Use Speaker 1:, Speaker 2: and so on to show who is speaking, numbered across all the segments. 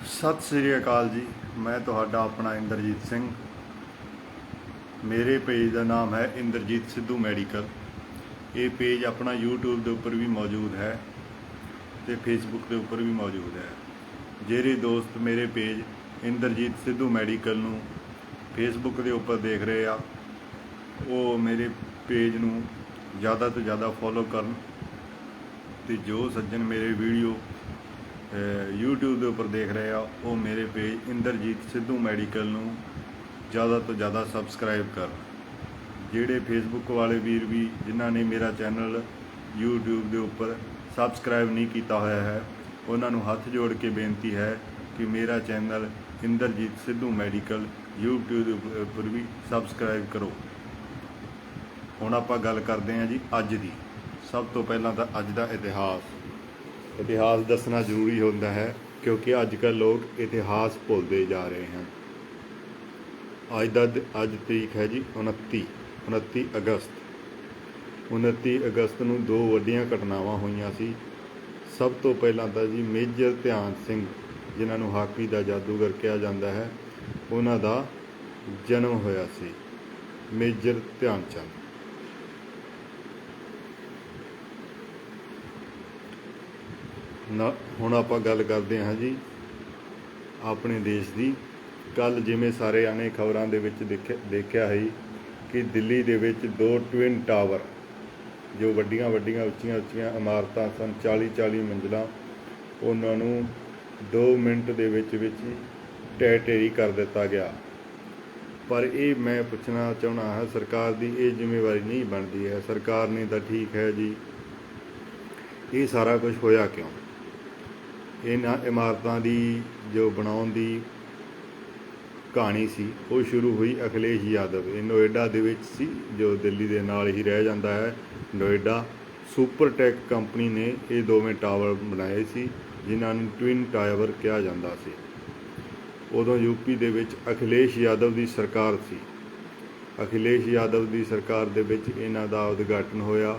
Speaker 1: सत श्री अकाल जी। मैं तुहाडा अपना इंद्रजीत सिंह। मेरे पेज का नाम है इंद्रजीत सिद्धू मैडिकल। ये पेज अपना यूट्यूब के उपर भी मौजूद है तो फेसबुक के उपर भी मौजूद है। ਜਿਹੜੇ दोस्त मेरे पेज इंद्रजीत सिद्धू मैडिकल ਨੂੰ फेसबुक के उपर देख रहे आ वो मेरे पेज ਨੂੰ ज़्यादा तो ज़्यादा फॉलो करन ते जो सज्जन मेरे वीडियो यूट्यूब के उपर देख रहे आ वो मेरे पेज इंद्रजीत सिद्धू मैडिकल ਨੂੰ ज़्यादा तो ज़्यादा सबसक्राइब कर। ਜਿਹੜੇ फेसबुक वाले वीर भी जिन्हों ने मेरा चैनल यूट्यूब के उपर सबसक्राइब नहीं किया होया है उन्होंने हथ जोड़ के बेनती है कि मेरा channel Inderjit Sidhu medical YouTube के उपर भी सबसक्राइब करो। हुण आपां गल करते हैं जी अज दी। सब तो पहला तो अज का इतिहास दसना जरूरी होता है क्योंकि अजकल लोग इतिहास भुलते जा रहे हैं। अज तरीक है जी 29 अगस्त। 29 अगस्त नूं दो वड्डियां घटनावां होईयां सी। सब तो पहला तो जी मेजर ध्यान सिंह जिन्होंने हाकी का जादूगर कहा जाता है उन्हों का जन्म होया सी। मेजर ध्यानचंद हुण आपां गल करते हाँ जी अपने देश की। कल जिमें सारे आने खबरों के देखा है कि दिल्ली के विच दो ट्विन टावर जो वड्डियां वड्डियां उच्चियां उच्चियां इमारतां सन 40-40 मंजिला उन्होंने 2 मिनट के विच ढह ढेरी कर दिता गया। पर ये मैं पूछना चाहना है सरकार की ये जिम्मेवारी नहीं बनती है। सरकार ने तो ठीक है जी ये सारा कुछ होया क्यों। इन्हां इमारतां की जो बनाउण दी कहानी सी वो शुरू हुई अखिलेश यादव ये नोएडा दे विच सी जो दिल्ली दे नाल ही रह जाता है। नोएडा सुपरटेक कंपनी ने ये दोवें टावर बनाए सी जिन्हां नूं ट्विन टावर कहा जाता सी। उदों यूपी दे विच अखिलेश यादव की सरकार सी। अखिलेश यादव की सरकार दे विच इन्हां दा उद्घाटन होया।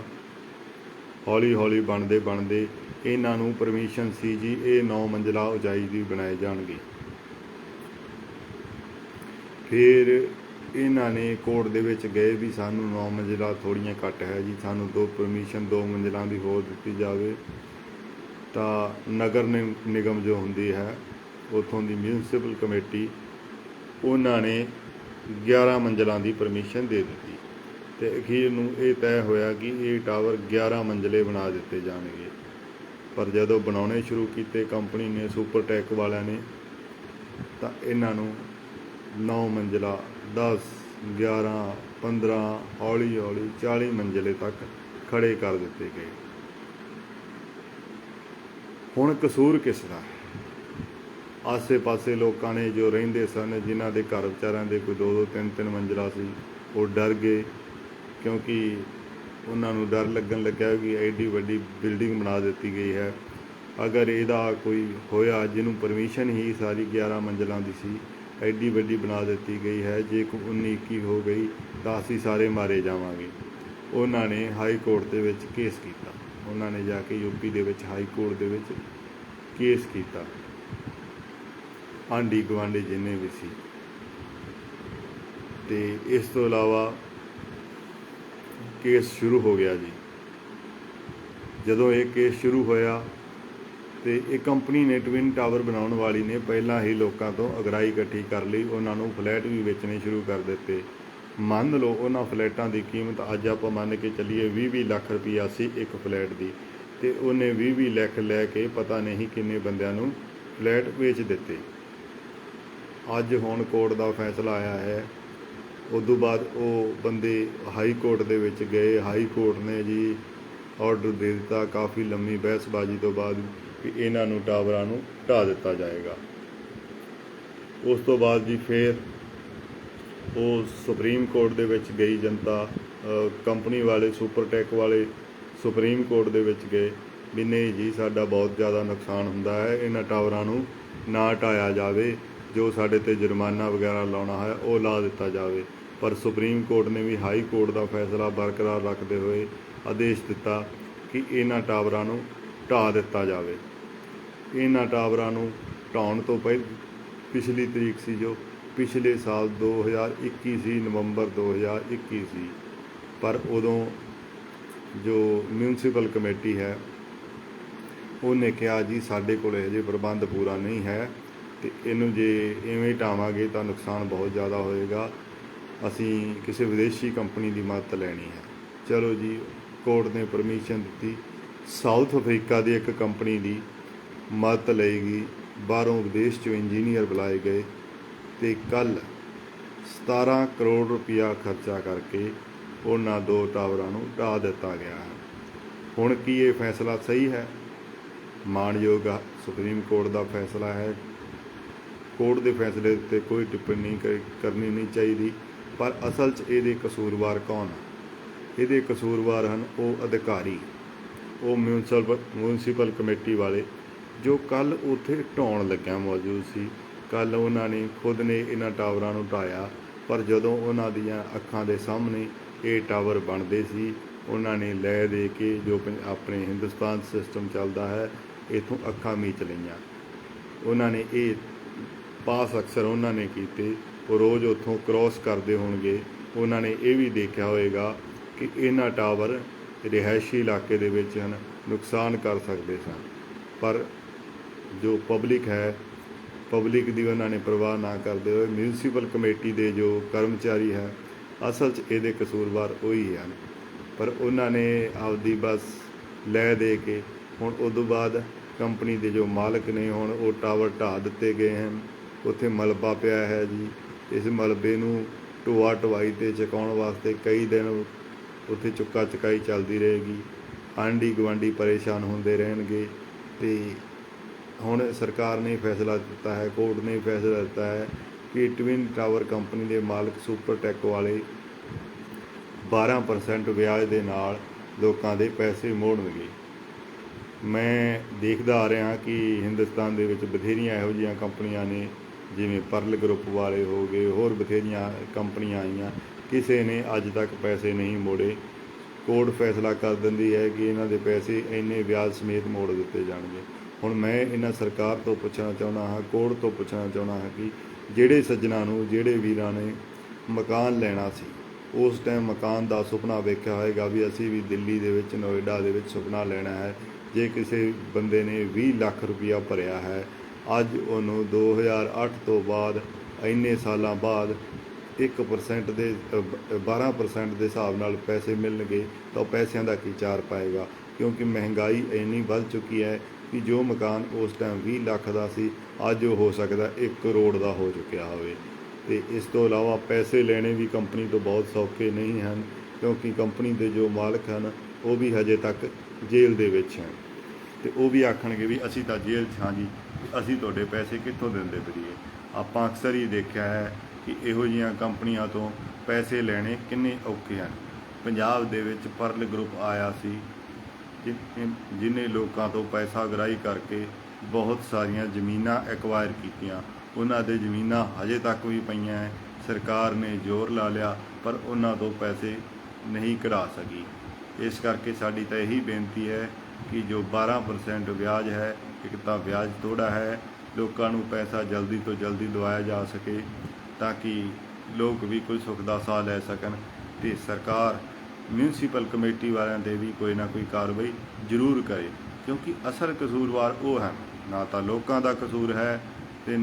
Speaker 1: हौली हौली बनते बनते इन्हां नूं परमिशन सी जी ये 9 मंजिला उचाई की बनाए जाणगे। फिर इन्होंने कोर्ट दे विच गए भी सानू 9 मंजिला थोड़ियां घट है जी सानू परमिशन 2 मंजिलों की होर दी जाए। तो नगर निगम जो होंदी है उतों की म्यूनसिपल कमेटी उन्होंने 11 मंजिलों की परमिशन दे दी। तो अखीर नूं ये तय होया कि ये टावर 11 मंजिले बना दिते जाणगे। पर जदों बनाने शुरू किए कंपनी ने सुपरटेक वालियां ने तो इन्हों 9 मंजिला 10 11 15 हौली हौली 40 मंजिले तक खड़े कर दिते गए। हुण कसूर किसदा है। आसे पासे लोगों ने जो रहिंदे सन जिन्हां दे घर विचारां दे कोई 2-2 3-3 मंजिला सी वो डर गए क्योंकि उन्होंने डर लगन लग्या कि एडी वड्डी बिल्डिंग बना दी गई है। अगर इहदा कोई होया जिन्हों परमिशन ही सारी 11 मंजिलों की सी एडी वड्डी बना दी गई है जे 19-21 हो गई तो असीं सारे मारे जावांगे। उन्होंने हाई कोर्ट के विच केस किया। उन्होंने जाके यूपी के विच हाई कोर्ट के विच केस किया। आंढी गुआंढी जिन्ने भी सी ते इस तो इलावा केस शुरू हो गया जी। जदों ये केस शुरू होया तो एक कंपनी ने ट्विन टावर बनाने वाली ने पहला ही लोगों तो अगराई इकट्ठी कर ली। उन्होंने फ्लैट भी बेचने शुरू कर दिते। मान लो उन्होंने फ्लैटों की कीमत अज आप मान के चलीए 20-20 लाख रुपया सी एक फ्लैट की। तो उन्हें 20-20 लाख लैके पता नहीं किन्ने बंदियां नूं फ्लैट बेच दिते। अज हुण कोर्ट का फैसला आया है। उदों बाद वो बंदे हाई कोर्ट दे विच गए। हाई कोर्ट ने जी ऑर्डर दे दिता काफ़ी लंबी बहसबाजी तो बाद कि इन्हों टावरां नूं ढा दिता जाएगा। उस तो बाद जी फिर वो सुप्रीम कोर्ट दे विच गई जनता कंपनी वाले सुपरटेक वाले सुप्रीम कोर्ट दे विच गए भी नहीं जी साडा बहुत ज़्यादा नुकसान हुंदा है इन्हां टावरां नूं ना ढाया जावे जो साडे ते जुर्माना वगैरह लाउणा है वो ला दिता जावे। पर सुप्रीम कोर्ट ने भी हाई कोर्ट का फैसला बरकरार रखते हुए आदेश दिता कि इन्हां टावरां नूं ढा दिता जावे। इन्हां टावरां नूं ਢਾਉਣ ਤੋਂ ਪਿਛਲੀ ਤਰੀਕ ਸੀ ਜੋ ਪਿਛਲੇ ਸਾਲ 2021 ਸੀ, ਨਵੰਬਰ 2021 ਸੀ। ਪਰ ਉਦੋਂ ਜੋ ਮਿਊਨਸੀਪਲ ਕਮੇਟੀ ਹੈ ਉਹਨੇ ਕਿਹਾ ਜੀ ਸਾਡੇ ਕੋਲ ਹਜੇ ਪ੍ਰਬੰਧ ਪੂਰਾ ਨਹੀਂ ਹੈ ਅਤੇ ਇਹਨੂੰ ਜੇ ਇਵੇਂ ਢਾਵਾਂਗੇ ਤਾਂ ਨੁਕਸਾਨ ਬਹੁਤ ਜ਼ਿਆਦਾ ਹੋਏਗਾ, ਅਸੀਂ ਕਿਸੇ ਵਿਦੇਸ਼ੀ ਕੰਪਨੀ ਦੀ ਮਦਦ ਲੈਣੀ ਹੈ। ਚਲੋ ਜੀ, ਕੋਰਟ ਨੇ ਪਰਮਿਸ਼ਨ ਦਿੱਤੀ। ਸਾਊਥ ਅਫਰੀਕਾ ਦੀ ਇੱਕ ਕੰਪਨੀ ਦੀ ਮਦਦ ਲਈ ਗਈ, ਬਾਹਰੋਂ ਵਿਦੇਸ਼ 'ਚੋਂ ਇੰਜੀਨੀਅਰ ਬੁਲਾਏ ਗਏ ਅਤੇ ਕੱਲ੍ਹ 17 ਕਰੋੜ ਰੁਪਇਆ ਖਰਚਾ ਕਰਕੇ ਉਹਨਾਂ 2 ਟਾਵਰਾਂ ਨੂੰ ਢਾਹ ਦਿੱਤਾ ਗਿਆ ਹੈ। ਹੁਣ ਕੀ ਇਹ ਫੈਸਲਾ ਸਹੀ ਹੈ? ਮਾਣਯੋਗ ਸੁਪਰੀਮ ਕੋਰਟ ਦਾ ਫੈਸਲਾ ਹੈ। ਕੋਰਟ ਦੇ ਫੈਸਲੇ ਉੱਤੇ ਕੋਈ ਟਿੱਪਣੀ ਕਰਨੀ ਨਹੀਂ ਚਾਹੀਦੀ, ਪਰ ਅਸਲ 'ਚ ਇਹਦੇ ਕਸੂਰਵਾਰ ਕੌਣ ਹੈ? ਇਹਦੇ ਕਸੂਰਵਾਰ ਹਨ ਉਹ ਅਧਿਕਾਰੀ, ਉਹ ਮਿਊਨਸੀਪਲ ਕਮੇਟੀ ਵਾਲੇ ਜੋ ਕੱਲ੍ਹ ਉੱਥੇ ਢਾਉਣ ਲੱਗਿਆ ਮੌਜੂਦ ਸੀ। ਕੱਲ੍ਹ ਉਹਨਾਂ ਨੇ ਖੁਦ ਨੇ ਇਹਨਾਂ ਟਾਵਰਾਂ ਨੂੰ ਢਾਇਆ, ਪਰ ਜਦੋਂ ਉਹਨਾਂ ਦੀਆਂ ਅੱਖਾਂ ਦੇ ਸਾਹਮਣੇ ਇਹ ਟਾਵਰ ਬਣਦੇ ਸੀ, ਉਹਨਾਂ ਨੇ ਲੈ ਦੇ ਕੇ ਜੋ ਆਪਣੇ ਹਿੰਦੁਸਤਾਨ ਸਿਸਟਮ ਚੱਲਦਾ ਹੈ ਇੱਥੋਂ ਅੱਖਾਂ ਮੀਚ ਲਈਆਂ। ਉਹਨਾਂ ਨੇ ਇਹ ਪਾਸ ਅਕਸਰ ਉਹਨਾਂ ਨੇ ਕੀਤੇ, ਉਹ ਰੋਜ਼ ਉੱਥੋਂ ਕ੍ਰੋਸ ਕਰਦੇ ਹੋਣਗੇ। ਉਹਨਾਂ ਨੇ ਇਹ ਵੀ ਦੇਖਿਆ ਹੋਏਗਾ ਕਿ ਇਹਨਾਂ ਟਾਵਰ ਰਿਹਾਇਸ਼ੀ ਇਲਾਕੇ ਦੇ ਵਿੱਚ ਹਨ, ਨੁਕਸਾਨ ਕਰ ਸਕਦੇ ਸਨ, ਪਰ ਜੋ ਪਬਲਿਕ ਹੈ, ਪਬਲਿਕ ਦੀ ਉਹਨਾਂ ਨੇ ਪਰਵਾਹ ਨਾ ਕਰਦੇ ਹੋਏ ਮਿਊਨਸੀਪਲ ਕਮੇਟੀ ਦੇ ਜੋ ਕਰਮਚਾਰੀ ਹੈ, ਅਸਲ 'ਚ ਇਹਦੇ ਕਸੂਰਵਾਰ ਉਹੀ ਹਨ, ਪਰ ਉਹਨਾਂ ਨੇ ਆਪਦੀ ਬਸ ਲੈ ਦੇ ਕੇ ਹੁਣ ਉਦੋਂ ਬਾਅਦ ਕੰਪਨੀ ਦੇ ਜੋ ਮਾਲਕ ਨੇ ਹੁਣ ਉਹ ਟਾਵਰ ਢਾਹ ਦਿੱਤੇ ਗਏ ਹਨ। ਉੱਥੇ ਮਲਬਾ ਪਿਆ ਹੈ ਜੀ, ਇਸ ਮਲਬੇ ਨੂੰ ਢੋਆ ਢੁਆਈ 'ਤੇ ਚੁਕਾਉਣ ਵਾਸਤੇ ਕਈ ਦਿਨ ਉੱਥੇ ਚੁੱਕਾ ਚੁਕਾਈ ਚੱਲਦੀ ਰਹੇਗੀ, ਆਂਢੀ ਗੁਆਂਢੀ ਪਰੇਸ਼ਾਨ ਹੁੰਦੇ ਰਹਿਣਗੇ। ਅਤੇ ਹੁਣ ਸਰਕਾਰ ਨੇ ਫੈਸਲਾ ਦਿੱਤਾ ਹੈ, ਕੋਰਟ ਨੇ ਫੈਸਲਾ ਦਿੱਤਾ ਹੈ ਕਿ ਟਵਿਨ ਟਾਵਰ ਕੰਪਨੀ ਦੇ ਮਾਲਕ ਸੁਪਰਟੈਕ ਵਾਲੇ 12% ਵਿਆਜ ਦੇ ਨਾਲ ਲੋਕਾਂ ਦੇ ਪੈਸੇ ਮੋੜਨਗੇ। ਮੈਂ ਦੇਖਦਾ ਆ ਰਿਹਾ ਕਿ ਹਿੰਦੁਸਤਾਨ ਦੇ ਵਿੱਚ ਬਥੇਰੀਆਂ ਇਹੋ ਜਿਹੀਆਂ ਕੰਪਨੀਆਂ ਨੇ, ਜਿਵੇਂ ਪਰਲ ਗਰੁੱਪ ਵਾਲੇ ਹੋ ਗਏ, ਹੋਰ ਬਥੇਰੀਆਂ ਕੰਪਨੀਆਂ ਆਈਆਂ, ਕਿਸੇ ਨੇ ਅੱਜ ਤੱਕ ਪੈਸੇ ਨਹੀਂ ਮੋੜੇ। ਕੋਰਟ ਫੈਸਲਾ ਕਰ ਦਿੰਦੀ ਹੈ ਕਿ ਇਹਨਾਂ ਦੇ ਪੈਸੇ ਇੰਨੇ ਵਿਆਜ ਸਮੇਤ ਮੋੜ ਦਿੱਤੇ ਜਾਣਗੇ। ਹੁਣ ਮੈਂ ਇਹਨਾਂ ਸਰਕਾਰ ਤੋਂ ਪੁੱਛਣਾ ਚਾਹੁੰਦਾ ਹਾਂ, ਕੋਰਟ ਤੋਂ ਪੁੱਛਣਾ ਚਾਹੁੰਦਾ ਹਾਂ ਕਿ ਜਿਹੜੇ ਸੱਜਣਾਂ ਨੂੰ, ਜਿਹੜੇ ਵੀਰਾਂ ਨੇ ਮਕਾਨ ਲੈਣਾ ਸੀ, ਉਸ ਟਾਈਮ ਮਕਾਨ ਦਾ ਸੁਪਨਾ ਵੇਖਿਆ ਹੋਏਗਾ ਵੀ ਅਸੀਂ ਵੀ ਦਿੱਲੀ ਦੇ ਵਿੱਚ, ਨੋਇਡਾ ਦੇ ਵਿੱਚ ਸੁਪਨਾ ਲੈਣਾ ਹੈ। ਜੇ ਕਿਸੇ ਬੰਦੇ ਨੇ 20 ਲੱਖ ਰੁਪਈਆ ਭਰਿਆ ਹੈ, ਅੱਜ ਉਹਨੂੰ 2008 ਤੋਂ ਬਾਅਦ, ਇੰਨੇ ਸਾਲਾਂ ਬਾਅਦ 1% ਦੇ 12% ਦੇ ਹਿਸਾਬ ਨਾਲ ਪੈਸੇ ਮਿਲਣਗੇ, ਤਾਂ ਉਹ ਪੈਸਿਆਂ ਦਾ ਕੀ ਚਾਰ ਪਾਏਗਾ? ਕਿਉਂਕਿ ਮਹਿੰਗਾਈ ਇੰਨੀ ਵੱਧ ਚੁੱਕੀ ਹੈ ਕਿ ਜੋ ਮਕਾਨ ਉਸ ਟਾਈਮ 20 ਲੱਖ ਦਾ ਸੀ, ਅੱਜ ਉਹ ਹੋ ਸਕਦਾ 1 ਕਰੋੜ ਦਾ ਹੋ ਚੁੱਕਿਆ ਹੋਵੇ। ਅਤੇ ਇਸ ਤੋਂ ਇਲਾਵਾ ਪੈਸੇ ਲੈਣੇ ਵੀ ਕੰਪਨੀ ਤੋਂ ਬਹੁਤ ਸੌਖੇ ਨਹੀਂ ਹਨ, ਕਿਉਂਕਿ ਕੰਪਨੀ ਦੇ ਜੋ ਮਾਲਕ ਹਨ ਉਹ ਵੀ ਹਜੇ ਤੱਕ ਜੇਲ੍ਹ ਦੇ ਵਿੱਚ ਹਨ, ਅਤੇ ਉਹ ਵੀ ਆਖਣਗੇ ਵੀ ਅਸੀਂ ਤਾਂ ਜੇਲ੍ਹ 'ਚ ਹਾਂ ਜੀ, ਅਸੀਂ ਤੁਹਾਡੇ ਪੈਸੇ ਕਿੱਥੋਂ ਦਿੰਦੇ ਫਿਰੀਏ। ਆਪਾਂ ਅਕਸਰ ਹੀ ਦੇਖਿਆ ਹੈ ਕਿ ਇਹੋ ਜਿਹੀਆਂ ਕੰਪਨੀਆਂ ਤੋਂ ਪੈਸੇ ਲੈਣੇ ਕਿੰਨੇ ਔਖੇ ਹਨ। ਪੰਜਾਬ ਦੇ ਵਿੱਚ ਪਰਲ ਗਰੁੱਪ ਆਇਆ ਸੀ, ਜਿਹਨੇ ਲੋਕਾਂ ਤੋਂ ਪੈਸਾ ਗਰਾਹੀ ਕਰਕੇ ਬਹੁਤ ਸਾਰੀਆਂ ਜ਼ਮੀਨਾਂ ਐਕਵਾਇਰ ਕੀਤੀਆਂ। ਉਹਨਾਂ ਦੇ ਜ਼ਮੀਨਾਂ ਹਜੇ ਤੱਕ ਵੀ ਪਈਆਂ ਹੈ, ਸਰਕਾਰ ਨੇ ਜ਼ੋਰ ਲਾ ਲਿਆ ਪਰ ਉਹਨਾਂ ਤੋਂ ਪੈਸੇ ਨਹੀਂ ਕਢਾ ਸਕੀ। ਇਸ ਕਰਕੇ ਸਾਡੀ ਤਾਂ ਇਹੀ ਬੇਨਤੀ ਹੈ ਕਿ ਜੋ 12% ਵਿਆਜ ਹੈ, ਇੱਕ ਤਾਂ ਵਿਆਜ ਥੋੜ੍ਹਾ ਹੈ, ਲੋਕਾਂ ਨੂੰ ਪੈਸਾ ਜਲਦੀ ਤੋਂ ਜਲਦੀ ਲਵਾਇਆ ਜਾ ਸਕੇ ਤਾਂ ਕਿ ਲੋਕ ਵੀ ਕੋਈ ਸੁੱਖ ਦਾ ਸਾਹ ਲੈ ਸਕਣ। ਅਤੇ ਸਰਕਾਰ ਮਿਊਨਸੀਪਲ ਕਮੇਟੀ ਵਾਲਿਆਂ 'ਤੇ ਵੀ ਕੋਈ ਨਾ ਕੋਈ ਕਾਰਵਾਈ ਜ਼ਰੂਰ ਕਰੇ, ਕਿਉਂਕਿ ਅਸਲ ਕਸੂਰਵਾਰ ਉਹ ਹਨ। ਨਾ ਤਾਂ ਲੋਕਾਂ ਦਾ ਕਸੂਰ ਹੈ ਅਤੇ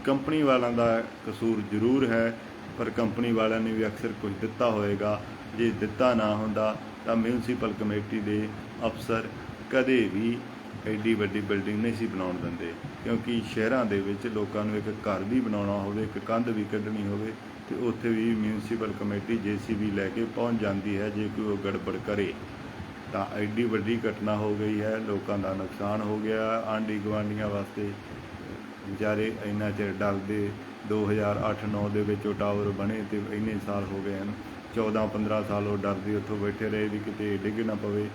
Speaker 1: ਕੰਪਨੀ ਵਾਲਿਆਂ ਦਾ ਕਸੂਰ ਜ਼ਰੂਰ ਹੈ, ਪਰ ਕੰਪਨੀ ਵਾਲਿਆਂ ਨੇ ਵੀ ਅਕਸਰ ਕੁਝ ਦਿੱਤਾ ਹੋਏਗਾ। ਜੇ ਦਿੱਤਾ ਨਾ ਹੁੰਦਾ ਤਾਂ ਮਿਊਨਸੀਪਲ ਕਮੇਟੀ ਦੇ ਅਫਸਰ ਕਦੇ ਵੀ ਐਡੀ ਵੱਡੀ ਬਿਲਡਿੰਗ ਨਹੀਂ ਸੀ ਬਣਾਉਣ ਦਿੰਦੇ, ਕਿਉਂਕਿ ਸ਼ਹਿਰਾਂ ਦੇ ਵਿੱਚ ਲੋਕਾਂ ਨੂੰ ਇੱਕ ਘਰ ਵੀ ਬਣਾਉਣਾ ਹੋਵੇ, ਇੱਕ ਕੰਧ ਵੀ ਕੱਢਣੀ ਹੋਵੇ, ਅਤੇ ਉੱਥੇ ਵੀ ਮਿਊਨਸੀਪਲ ਕਮੇਟੀ JCB ਲੈ ਕੇ ਪਹੁੰਚ ਜਾਂਦੀ ਹੈ। ਜੇ ਕੋਈ ਉਹ ਗੜਬੜ ਕਰੇ ਤਾਂ ਐਡੀ ਵੱਡੀ ਘਟਨਾ ਹੋ ਗਈ ਹੈ, ਲੋਕਾਂ ਦਾ ਨੁਕਸਾਨ ਹੋ ਗਿਆ। ਆਂਢੀ ਗੁਆਂਢੀਆਂ ਵਾਸਤੇ ਵਿਚਾਰੇ ਇੰਨਾ ਚਿਰ ਡਰਦੇ, 2008-9 ਦੇ ਵਿੱਚ ਉਹ ਟਾਵਰ ਬਣੇ ਅਤੇ ਇੰਨੇ ਸਾਲ ਹੋ ਗਏ ਹਨ, 14-15 ਸਾਲ ਉਹ ਡਰਦੇ ਉੱਥੋਂ ਬੈਠੇ ਰਹੇ ਵੀ ਕਿਤੇ ਡਿੱਗ ਨਾ ਪਵੇ।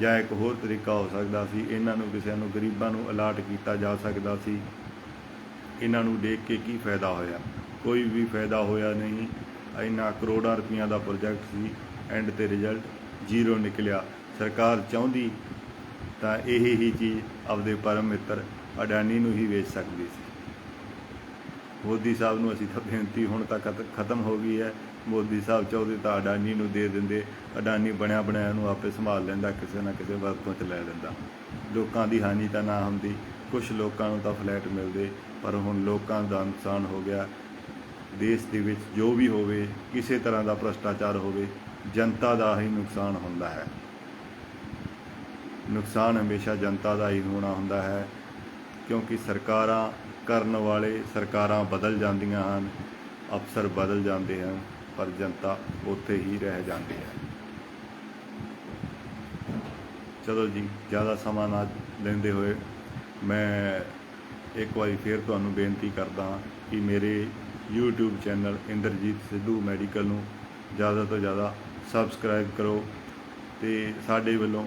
Speaker 1: ਜਾਂ ਇੱਕ ਹੋਰ ਤਰੀਕਾ ਹੋ ਸਕਦਾ ਸੀ, ਇਹਨਾਂ ਨੂੰ ਕਿਸੇ ਨੂੰ, ਗਰੀਬਾਂ ਨੂੰ ਅਲਾਟ ਕੀਤਾ ਜਾ ਸਕਦਾ ਸੀ। ਇਹਨਾਂ ਨੂੰ ਦੇਖ ਕੇ ਕੀ ਫਾਇਦਾ ਹੋਇਆ? ਕੋਈ ਵੀ ਫਾਇਦਾ ਹੋਇਆ ਨਹੀਂ। ਇੰਨਾ ਕਰੋੜਾਂ ਰੁਪਈਆਂ ਦਾ ਪ੍ਰੋਜੈਕਟ ਸੀ, ਐਂਡ 'ਤੇ ਰਿਜ਼ਲਟ 0 ਨਿਕਲਿਆ। ਸਰਕਾਰ ਚਾਹੁੰਦੀ ਤਾਂ ਇਹੀ ਚੀਜ਼ ਆਪਦੇ ਪਰਮ ਮਿੱਤਰ ਅਡਾਨੀ ਨੂੰ ਹੀ ਵੇਚ ਸਕਦੀ ਸੀ। ਮੋਦੀ ਸਾਹਿਬ ਨੂੰ ਅਸੀਂ ਤਾਂ ਬੇਨਤੀ, ਹੁਣ ਤਾਂ ਖਤਮ ਹੋ ਗਈ ਹੈ। ਮੋਦੀ ਸਾਹਿਬ ਚਾਹੁੰਦੇ ਤਾਂ ਅਡਾਨੀ ਨੂੰ ਦੇ ਦਿੰਦੇ, ਅਡਾਨੀ ਬਣਿਆ ਬਣਾਇਆ ਨੂੰ ਆਪੇ ਸੰਭਾਲ ਲੈਂਦਾ, ਕਿਸੇ ਨਾ ਕਿਸੇ ਵਰਤੋਂ 'ਚ ਲੈ ਲੈਂਦਾ, ਲੋਕਾਂ ਦੀ ਹਾਨੀ ਤਾਂ ਨਾ ਹੁੰਦੀ। ਕੁਛ ਲੋਕਾਂ ਨੂੰ ਤਾਂ ਫਲੈਟ ਮਿਲਦੇ, ਪਰ ਹੁਣ ਲੋਕਾਂ ਦਾ ਨੁਕਸਾਨ ਹੋ ਗਿਆ। ਦੇਸ਼ ਦੇ ਵਿੱਚ ਜੋ ਵੀ ਹੋਵੇ, ਕਿਸੇ ਤਰ੍ਹਾਂ ਦਾ ਭ੍ਰਸ਼ਟਾਚਾਰ ਹੋਵੇ, ਜਨਤਾ ਦਾ ਹੀ ਨੁਕਸਾਨ ਹੁੰਦਾ ਹੈ। ਨੁਕਸਾਨ ਹਮੇਸ਼ਾ ਜਨਤਾ ਦਾ ਹੀ ਹੋਣਾ ਹੁੰਦਾ ਹੈ, ਕਿਉਂਕਿ ਸਰਕਾਰਾਂ ਕਰਨ ਵਾਲੇ, ਸਰਕਾਰਾਂ ਬਦਲ ਜਾਂਦੀਆਂ ਹਨ, ਅਫਸਰ ਬਦਲ ਜਾਂਦੇ ਹਨ, ਪਰ ਜਨਤਾ ਉੱਥੇ ਹੀ ਰਹਿ ਜਾਂਦੀ ਹੈ। ਚਲੋ ਜੀ, ਜ਼ਿਆਦਾ ਸਮਾਂ ਨਾ ਲੈਂਦੇ ਹੋਏ ਮੈਂ ਇੱਕ ਵਾਰੀ ਫਿਰ ਤੁਹਾਨੂੰ ਬੇਨਤੀ ਕਰਦਾ ਹਾਂ ਕਿ ਮੇਰੇ YouTube channel Inderjit Sidhu medical ਨੂੰ ਜ਼ਿਆਦਾ ਤੋਂ ਜ਼ਿਆਦਾ ਸਬਸਕ੍ਰਾਈਬ ਕਰੋ। ਅਤੇ ਸਾਡੇ ਵੱਲੋਂ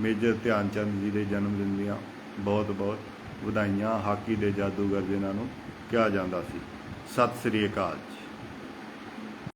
Speaker 1: ਮੇਜਰ ਧਿਆਨ ਚੰਦ ਜੀ ਦੇ ਜਨਮ ਦਿਨ ਦੀਆਂ ਬਹੁਤ ਬਹੁਤ ਵਧਾਈਆਂ। ਹਾਕੀ ਦੇ ਜਾਦੂਗਰ ਜਿਨ੍ਹਾਂ ਨੂੰ ਕਿਹਾ ਜਾਂਦਾ ਸੀ। ਸਤਿ ਸ੍ਰੀ ਅਕਾਲ ਜੀ।